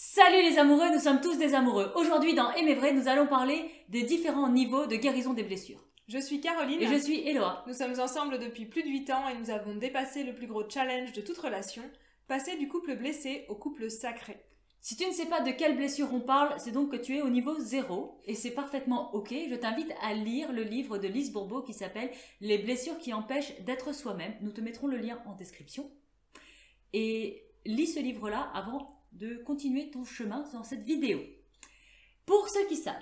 Salut les amoureux, nous sommes tous des amoureux. Aujourd'hui dans Aimer vrai, nous allons parler des différents niveaux de guérison des blessures. Je suis Caroline. Et je suis Eloa. Nous sommes ensemble depuis plus de 8 ans et nous avons dépassé le plus gros challenge de toute relation, passer du couple blessé au couple sacré. Si tu ne sais pas de quelle blessure on parle, c'est donc que tu es au niveau 0 et c'est parfaitement ok. Je t'invite à lire le livre de Lise Bourbeau qui s'appelle « Les blessures qui empêchent d'être soi-même ». Nous te mettrons le lien en description. Et lis ce livre-là avant de continuer ton chemin dans cette vidéo. Pour ceux qui savent,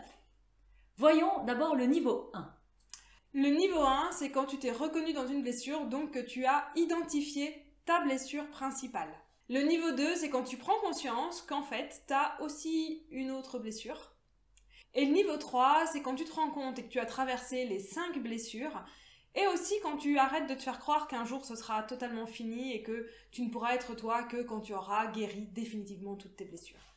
voyons d'abord le niveau 1. Le niveau 1, c'est quand tu t'es reconnu dans une blessure, donc que tu as identifié ta blessure principale. Le niveau 2, c'est quand tu prends conscience qu'en fait, tu as aussi une autre blessure. Et le niveau 3, c'est quand tu te rends compte et que tu as traversé les 5 blessures. Et aussi quand tu arrêtes de te faire croire qu'un jour ce sera totalement fini et que tu ne pourras être toi que quand tu auras guéri définitivement toutes tes blessures.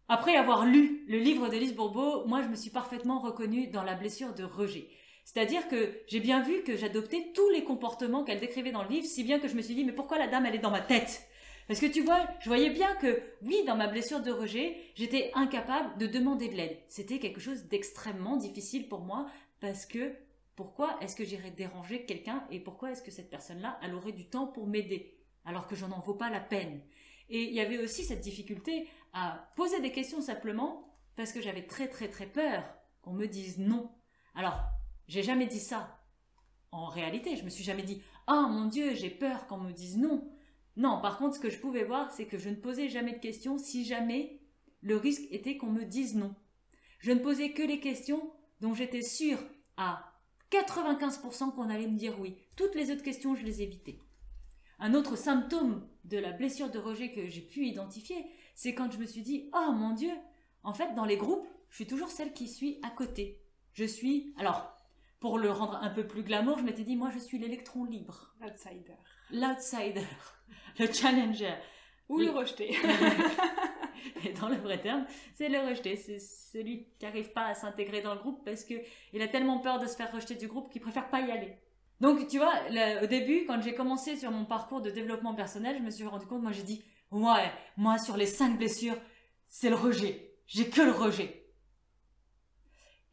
Après avoir lu le livre de Lise Bourbeau, moi je me suis parfaitement reconnue dans la blessure de rejet. C'est-à-dire que j'ai bien vu que j'adoptais tous les comportements qu'elle décrivait dans le livre, si bien que je me suis dit, mais pourquoi la dame elle est dans ma tête ? Parce que tu vois, je voyais bien que, oui, dans ma blessure de rejet, j'étais incapable de demander de l'aide. C'était quelque chose d'extrêmement difficile pour moi, parce que pourquoi est-ce que j'irais déranger quelqu'un et pourquoi est-ce que cette personne-là, elle aurait du temps pour m'aider, alors que je n'en vaux pas la peine. Et il y avait aussi cette difficulté à poser des questions simplement, parce que j'avais très peur qu'on me dise non. Alors, j'ai jamais dit ça. En réalité, je me suis jamais dit « Ah, mon Dieu, j'ai peur qu'on me dise non ». Non, par contre, ce que je pouvais voir, c'est que je ne posais jamais de questions si jamais le risque était qu'on me dise non. Je ne posais que les questions dont j'étais sûre à 95% qu'on allait me dire oui. Toutes les autres questions, je les évitais. Un autre symptôme de la blessure de rejet que j'ai pu identifier, c'est quand je me suis dit « Oh mon Dieu !» En fait, dans les groupes, je suis toujours celle qui suis à côté. Je suis... Alors, pour le rendre un peu plus glamour, je m'étais dit « Moi, je suis l'électron libre. » L'outsider. L'outsider. Le challenger. Ou le rejeté. Et dans le vrai terme, c'est le rejeté. C'est celui qui n'arrive pas à s'intégrer dans le groupe parce qu'il a tellement peur de se faire rejeter du groupe qu'il préfère pas y aller. Donc, tu vois, au début, quand j'ai commencé sur mon parcours de développement personnel, je me suis rendu compte, moi j'ai dit, ouais, moi sur les 5 blessures, c'est le rejet. J'ai que le rejet.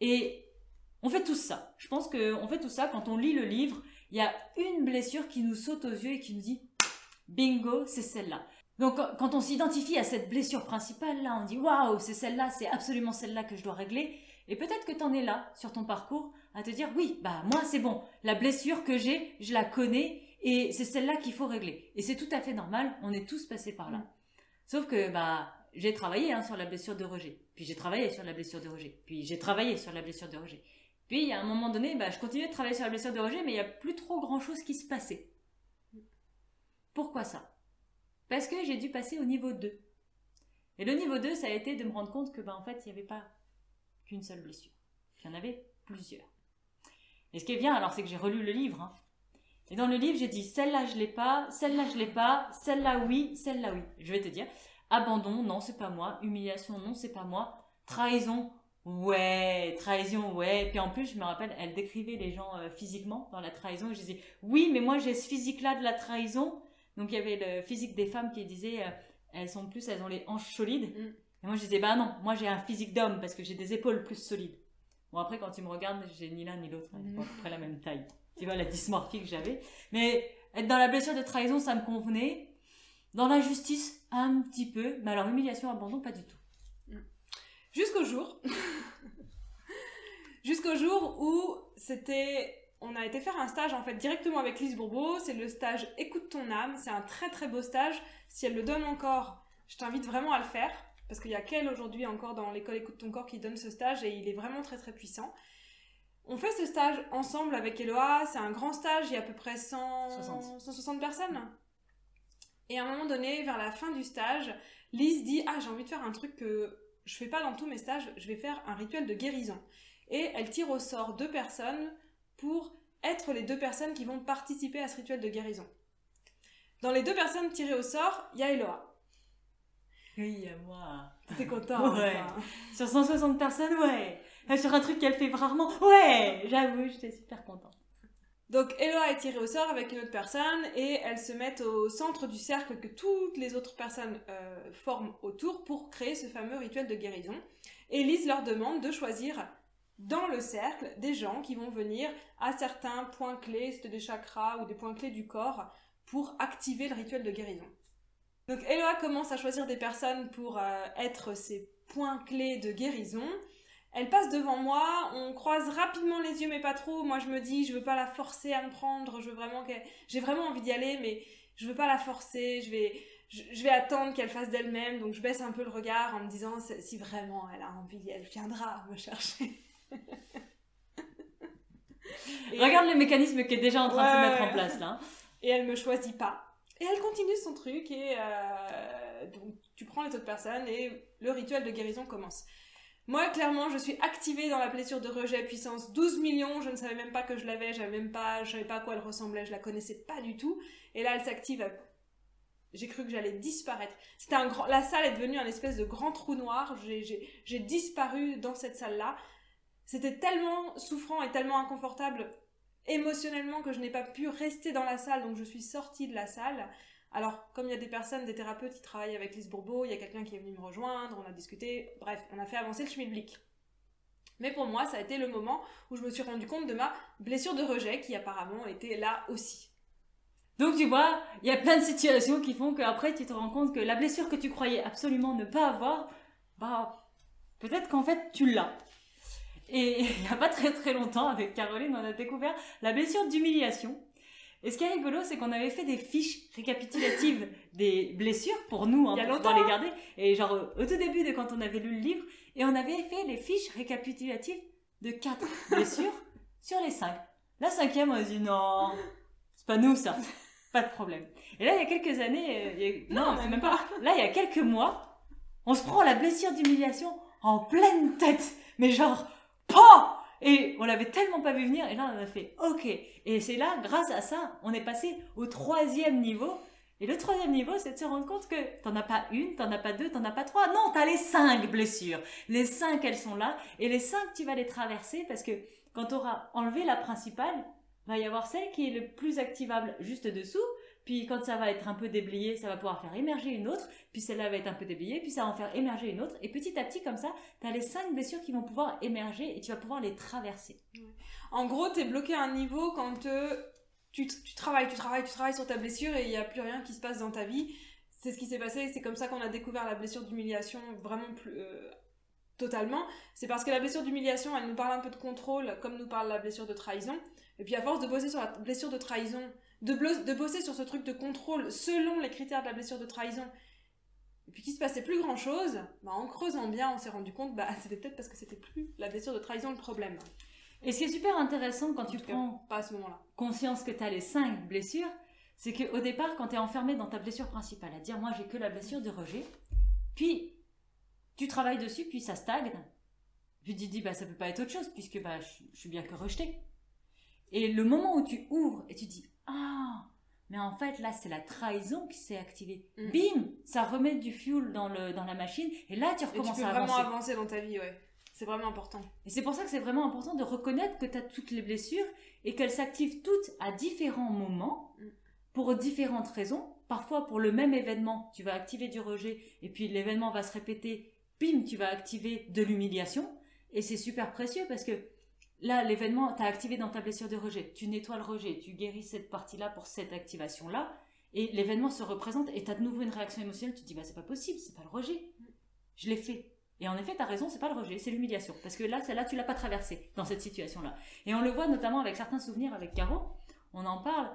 Et on fait tous ça. Je pense qu'on fait tout ça quand on lit le livre. Il y a une blessure qui nous saute aux yeux et qui nous dit « Bingo, c'est celle-là ». Donc quand on s'identifie à cette blessure principale, là, on dit « Waouh, c'est celle-là, c'est absolument celle-là que je dois régler ». Et peut-être que tu en es là, sur ton parcours, à te dire « Oui, bah moi c'est bon, la blessure que j'ai, je la connais et c'est celle-là qu'il faut régler ». Et c'est tout à fait normal, on est tous passés par là. Sauf que j'ai travaillé sur la blessure de rejet, puis j'ai travaillé sur la blessure de rejet, puis j'ai travaillé sur la blessure de rejet. Puis, il y a un moment donné, je continuais de travailler sur la blessure de rejet, mais il n'y a plus trop grand-chose qui se passait. Pourquoi ça ? Parce que j'ai dû passer au niveau 2. Et le niveau 2, ça a été de me rendre compte que, en fait, il n'y avait pas qu'une seule blessure. Il y en avait plusieurs. Et ce qui est bien, alors, c'est que j'ai relu le livre. Et dans le livre, j'ai dit, celle-là, je l'ai pas, celle-là, je l'ai pas, celle-là, oui, celle-là, oui. Je vais te dire, abandon, non, c'est pas moi. Humiliation, non, c'est pas moi. Trahison, ouais, trahison, ouais. Puis en plus, je me rappelle, elle décrivait les gens physiquement dans la trahison. Et je disais, oui, mais moi, j'ai ce physique-là de la trahison. Donc, il y avait le physique des femmes qui disait, elles ont les hanches solides. Et moi, je disais, non, moi, j'ai un physique d'homme parce que j'ai des épaules plus solides. Bon, après, quand tu me regardes, j'ai ni l'un ni l'autre. Hein, à peu près la même taille. Tu vois, la dysmorphie que j'avais. Mais être dans la blessure de trahison, ça me convenait. Dans la justice, un petit peu. Mais alors, humiliation, abandon, pas du tout. Jusqu'au jour où on a été faire un stage en fait directement avec Lise Bourbeau. C'est le stage Écoute ton âme. C'est un très beau stage. Si elle le donne encore, je t'invite vraiment à le faire parce qu'il y a qu'elle aujourd'hui encore dans l'école Écoute ton corps qui donne ce stage et il est vraiment très puissant. On fait ce stage ensemble avec Eloa. C'est un grand stage, il y a à peu près 160 personnes. Et à un moment donné, vers la fin du stage, Lise dit « Ah, j'ai envie de faire un truc que je fais pas dans tous mes stages, je vais faire un rituel de guérison. » Et elle tire au sort 2 personnes pour être les 2 personnes qui vont participer à ce rituel de guérison. Dans les 2 personnes tirées au sort, il y a Eloa. Oui, il y a moi. T'es content ouais. Hein, Sur 160 personnes, ouais. Sur un truc qu'elle fait rarement, ouais. J'avoue, j'étais super contente. Donc Eloa est tirée au sort avec une autre personne et elles se mettent au centre du cercle que toutes les autres personnes forment autour pour créer ce fameux rituel de guérison. Et Lise leur demande de choisir dans le cercle des gens qui vont venir à certains points clés, c'était des chakras ou des points clés du corps, pour activer le rituel de guérison. Donc Eloa commence à choisir des personnes pour être ces points clés de guérison. Elle passe devant moi, on croise rapidement les yeux mais pas trop. Moi je me dis, je veux pas la forcer à me prendre, j'ai vraiment envie d'y aller mais je veux pas la forcer, je vais attendre qu'elle fasse d'elle-même. Donc je baisse un peu le regard en me disant, si vraiment elle a envie, elle viendra me chercher. Regarde le mécanisme qui est déjà en train de se mettre en place là. Et elle me choisit pas. Et elle continue son truc et donc tu prends les autres personnes et le rituel de guérison commence. Moi, clairement, je suis activée dans la blessure de rejet puissance 12 millions. Je ne savais même pas que je l'avais, je savais pas à quoi elle ressemblait, je la connaissais pas du tout. Et là, elle s'active. J'ai cru que j'allais disparaître. La salle est devenue un espèce de grand trou noir. J'ai disparu dans cette salle-là. C'était tellement souffrant et tellement inconfortable émotionnellement que je n'ai pas pu rester dans la salle. Donc, je suis sortie de la salle. Alors, comme il y a des personnes, des thérapeutes qui travaillent avec Lise Bourbeau, il y a quelqu'un qui est venu me rejoindre, on a discuté, bref, on a fait avancer le schmilblick. Mais pour moi, ça a été le moment où je me suis rendu compte de ma blessure de rejet qui apparemment était là aussi. Donc tu vois, il y a plein de situations qui font qu'après tu te rends compte que la blessure que tu croyais absolument ne pas avoir, bah peut-être qu'en fait tu l'as. Et il n'y a pas très très longtemps, avec Caroline, on a découvert la blessure d'humiliation. Et ce qui est rigolo, c'est qu'on avait fait des fiches récapitulatives des blessures pour nous, pour pouvoir les garder. Et genre, au tout début de quand on avait lu le livre, et on avait fait les fiches récapitulatives de 4 blessures sur les 5. La 5e, on a dit non, c'est pas nous ça, pas de problème. Et là, il y a quelques années, non, c'est même pas. Là, il y a quelques mois, on se prend la blessure d'humiliation en pleine tête, mais genre, PAH! Et on l'avait tellement pas vu venir, et là on a fait ok. Et c'est là, grâce à ça, on est passé au 3e niveau. Et le 3e niveau, c'est de se rendre compte que t'en as pas une, t'en as pas deux, t'en as pas trois. Non, t'as les 5 blessures. Les 5, elles sont là. Et les 5, tu vas les traverser parce que quand t'auras enlevé la principale, va y avoir celle qui est le plus activable juste dessous. Puis quand ça va être un peu déblayé, ça va pouvoir faire émerger une autre. Puis celle-là va être un peu déblayée, puis ça va en faire émerger une autre. Et petit à petit, comme ça, tu as les 5 blessures qui vont pouvoir émerger et tu vas pouvoir les traverser. En gros, tu es bloqué à un niveau quand tu travailles sur ta blessure et il n'y a plus rien qui se passe dans ta vie. C'est ce qui s'est passé, c'est comme ça qu'on a découvert la blessure d'humiliation vraiment plus... totalement. C'est parce que la blessure d'humiliation, elle nous parle un peu de contrôle, comme nous parle la blessure de trahison. Et puis à force de bosser sur la blessure de trahison, de bosser sur ce truc de contrôle selon les critères de la blessure de trahison, et puis qu'il se passait plus grand chose, en creusant bien, on s'est rendu compte, c'était peut-être parce que c'était plus la blessure de trahison le problème. Et ce qui est super intéressant quand tu prends pas à ce moment-là conscience que tu as les 5 blessures, c'est qu'au départ, quand tu es enfermé dans ta blessure principale, à dire moi j'ai que la blessure de rejet, puis tu travailles dessus, puis ça stagne, puis tu te dis ça peut pas être autre chose, puisque je suis bien que rejeté. Et le moment où tu ouvres et tu dis ah, mais en fait là c'est la trahison qui s'est activée. Bim, ça remet du fuel dans la machine et là tu recommences à avancer. Et tu peux vraiment avancer dans ta vie, ouais. C'est vraiment important. Et c'est pour ça que c'est vraiment important de reconnaître que tu as toutes les blessures et qu'elles s'activent toutes à différents moments pour différentes raisons. Parfois pour le même événement, tu vas activer du rejet et puis l'événement va se répéter. Bim, tu vas activer de l'humiliation et c'est super précieux parce que là, l'événement, tu as activé dans ta blessure de rejet. Tu nettoies le rejet, tu guéris cette partie-là pour cette activation-là. Et l'événement se représente et tu as de nouveau une réaction émotionnelle. Tu te dis, c'est pas possible, c'est pas le rejet. Je l'ai fait. Et en effet, tu as raison, c'est pas le rejet, c'est l'humiliation. Parce que là, celle-là, tu l'as pas traversée dans cette situation-là. Et on le voit notamment avec certains souvenirs avec Caro. On en parle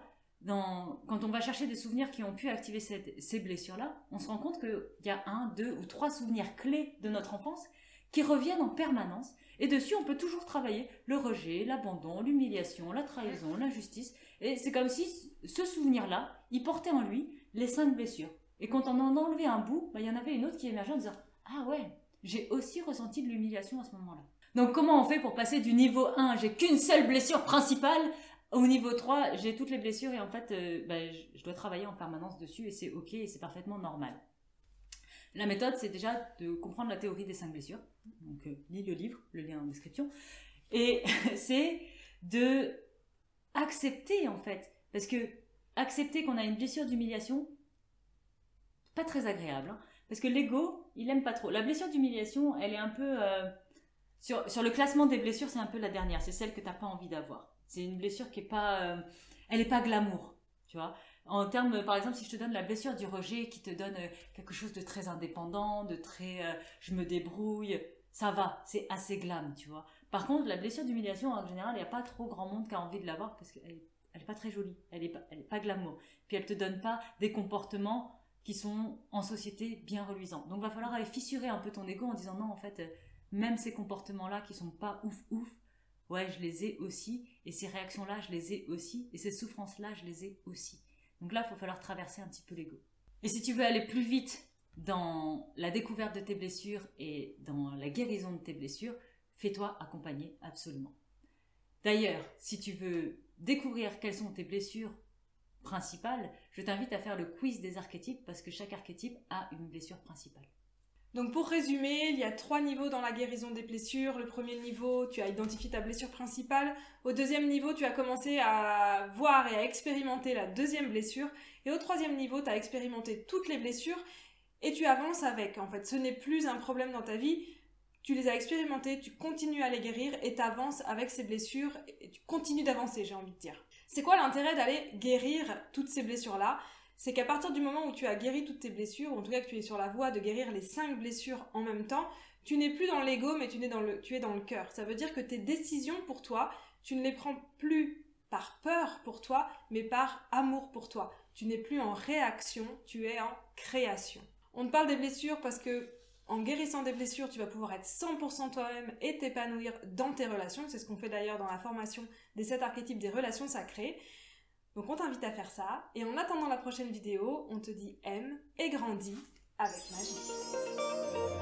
quand on va chercher des souvenirs qui ont pu activer ces blessures-là. On se rend compte qu'il y a 1, 2 ou 3 souvenirs clés de notre enfance qui reviennent en permanence. Et dessus, on peut toujours travailler le rejet, l'abandon, l'humiliation, la trahison, l'injustice. Et c'est comme si ce souvenir-là, il portait en lui les 5 blessures. Et quand on en enlevait un bout, il y en avait une autre qui émergeait en disant « Ah ouais, j'ai aussi ressenti de l'humiliation à ce moment-là. » Donc comment on fait pour passer du niveau 1, j'ai qu'une seule blessure principale, au niveau 3, j'ai toutes les blessures et en fait, je dois travailler en permanence dessus et c'est ok et c'est parfaitement normal. La méthode, c'est déjà de comprendre la théorie des 5 blessures. Donc, lis le livre, le lien en description. Et c'est de accepter en fait. Parce que accepter qu'on a une blessure d'humiliation, pas très agréable. Hein, parce que l'ego, il aime pas trop. La blessure d'humiliation, elle est un peu... sur le classement des blessures, c'est un peu la dernière. C'est celle que t'as pas envie d'avoir. C'est une blessure qui est pas... elle est pas glamour, tu vois. En termes, par exemple, si je te donne la blessure du rejet qui te donne quelque chose de très indépendant, de très je me débrouille, ça va, c'est assez glam, tu vois. Par contre, la blessure d'humiliation, en général, il n'y a pas trop grand monde qui a envie de l'avoir parce qu'elle est pas très jolie, elle est pas glamour. Puis elle te donne pas des comportements qui sont en société bien reluisants. Donc, il va falloir aller fissurer un peu ton ego en disant non, en fait, même ces comportements-là qui sont pas ouf, ouais, je les ai aussi, et ces réactions-là, je les ai aussi, et ces souffrances-là, je les ai aussi. Donc là, il va falloir traverser un petit peu l'ego. Et si tu veux aller plus vite dans la découverte de tes blessures et dans la guérison de tes blessures, fais-toi accompagner absolument. D'ailleurs, si tu veux découvrir quelles sont tes blessures principales, je t'invite à faire le quiz des archétypes parce que chaque archétype a une blessure principale. Donc pour résumer, il y a 3 niveaux dans la guérison des blessures. Le premier niveau, tu as identifié ta blessure principale. Au deuxième niveau, tu as commencé à voir et à expérimenter la deuxième blessure. Et au troisième niveau, tu as expérimenté toutes les blessures et tu avances avec. En fait, ce n'est plus un problème dans ta vie. Tu les as expérimentées, tu continues à les guérir et tu avances avec ces blessures et tu continues d'avancer, j'ai envie de dire. C'est quoi l'intérêt d'aller guérir toutes ces blessures-là ? C'est qu'à partir du moment où tu as guéri toutes tes blessures, ou en tout cas que tu es sur la voie de guérir les 5 blessures en même temps, tu n'es plus dans l'ego, mais tu es dans le cœur. Ça veut dire que tes décisions pour toi, tu ne les prends plus par peur pour toi, mais par amour pour toi. Tu n'es plus en réaction, tu es en création. On te parle des blessures parce que en guérissant des blessures, tu vas pouvoir être 100% toi-même et t'épanouir dans tes relations. C'est ce qu'on fait d'ailleurs dans la formation des 7 archétypes des relations sacrées. Donc on t'invite à faire ça, et en attendant la prochaine vidéo, on te dit aime et grandis avec magie.